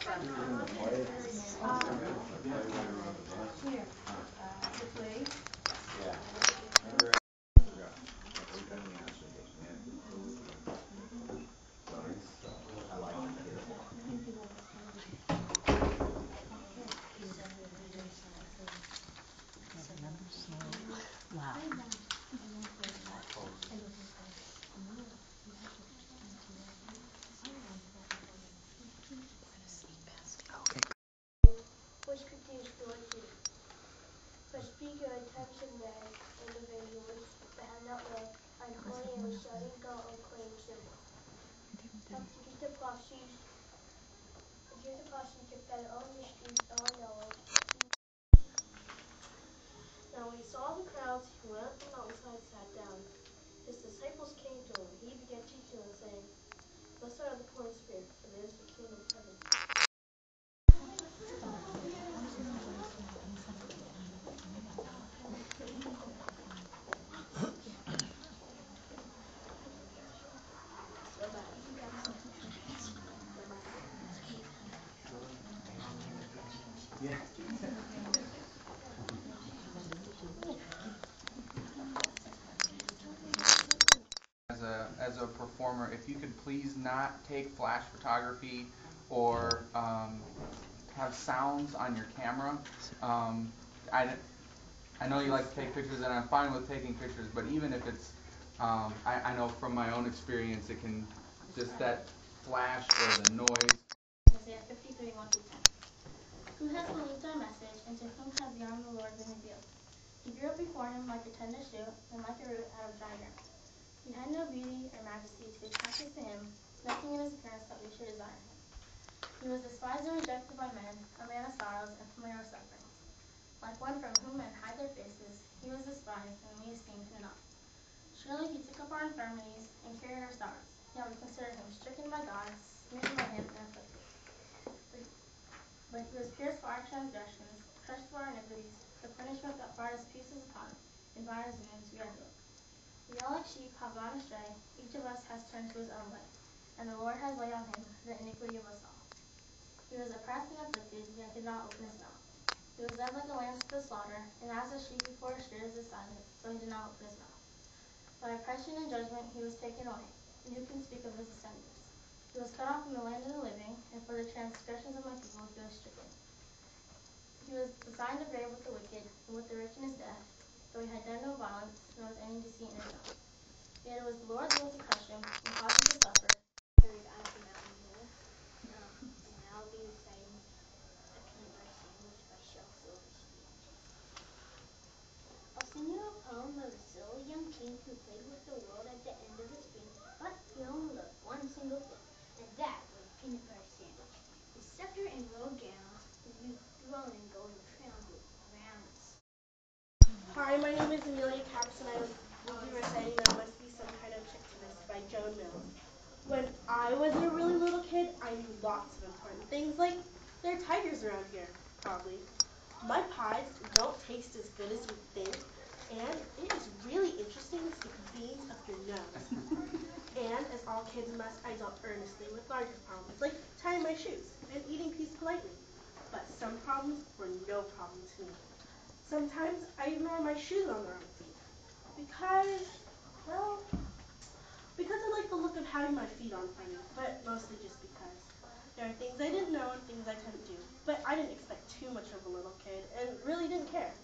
Here, the plate. Wow. Was geteacht worden. Verspreker attention bij en evangelist behandeld wel een holy en shouting God unclaimed symbol. Heb de precies fell on the streets all knowing. Now when he saw the crowds, he went up the mountainside and sat down. His disciples came to him. He began teaching them, saying, "Blessed are the poor in spirit, for theirs is the kingdom of heaven." As a performer, if you could please not take flash photography or have sounds on your camera. I know you like to take pictures, and I'm fine with taking pictures, but even if it's, I know from my own experience, it can just that flash or the noise. Isaiah 53, 1-10. Who has believed our message, and to whom has the arm of the Lord been revealed? He grew up before him like a tender shoot, and like a root out of dry ground. He had no beauty or majesty to attract us to him, nothing in his appearance that we should desire him. He was despised and rejected by men, a man of sorrows and familiar with sufferings. Like one from whom men hide their faces, he was despised, and we esteemed him not. Surely he took up our infirmities and carried our sorrows, yet we considered him stricken by God, smitten by him, and afflicted. But he was pierced for our transgressions, crushed for our iniquities. The punishment that brought us peace was upon him, and by his wounds we are healed. We all like sheep have gone astray, each of us has turned to his own way, and the Lord has laid on him the iniquity of us all. He was oppressed and afflicted, yet did not open his mouth. He was led like a lamb to the slaughter, and as a sheep before her shearers is silent, so he did not open his mouth. By oppression and judgment he was taken away, and who can speak of his descendants? He was cut off from the land of the living, and for the transgressions of my people he was stricken. He was assigned a grave with the wicked, and with the rich in his death, though he had done no violence, nor was any deceit in his mouth. Yet it was the Lord's will to crush him, and cause him to suffer. Carried out of the mountain hill, and I'll be reciting a peanut butter sandwich by Shel Silverstein. I'll sing you a poem of a silly young king who played with the world at the end of the spring, but he only loved one single thing, and that was peanut butter sandwich. His scepter and royal gowns, his youth thrown in golden crowns with crowns. Hi, my name is Amelia Capps, and I will be reciting There Must Be Some Kind of Trick to This by Joan Mills. When I was a really little kid, I knew lots of important things, like there are tigers around here, probably. Mud pies don't taste as good as you'd think, and it is really interesting to stick beans up your nose. And as all kids must, I dealt earnestly with larger problems, like tying my shoes and eating peas politely. But some problems were no problem to me. Sometimes I even wore my shoes on the wrong feet. Because I like the look of having my feet on funny, but mostly just because. There are things I didn't know and things I couldn't do, but I didn't expect too much of a little kid and really didn't care.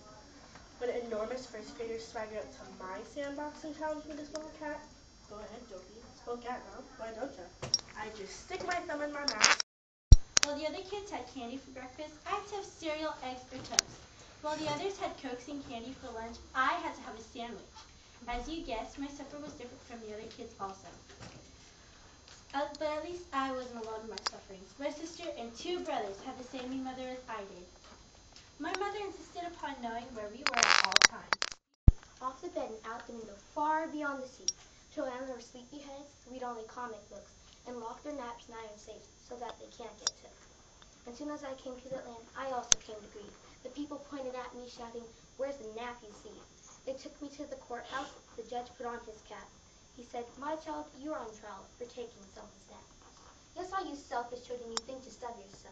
When enormous first graders swaggered up to my sandbox and challenged me to spell a cat, go ahead, dopey, spell cat now, why don't you? I just stick my thumb in my mouth. While the other kids had candy for breakfast, I had to have cereal, eggs, or toast. While the others had Cokes and candy for lunch, I had to have a sandwich. As you guessed, my supper was different from the other kids also. But at least I wasn't alone in my sufferings. My sister and 2 brothers had the same mother as I did. My mother insisted upon knowing where we were at all times. Off the bed and out the window, far beyond the sea. To land their sleepyheads, read only comic books, and lock their naps in iron safes so that they can't get to. As soon as I came to that land, I also came to grief. The people pointed at me, shouting, "Where's the nap you see?" They took me to the courthouse. The judge put on his cap. He said, "My child, you are on trial for taking someone's nap." Yes, all you selfish children, you think to stab yourself.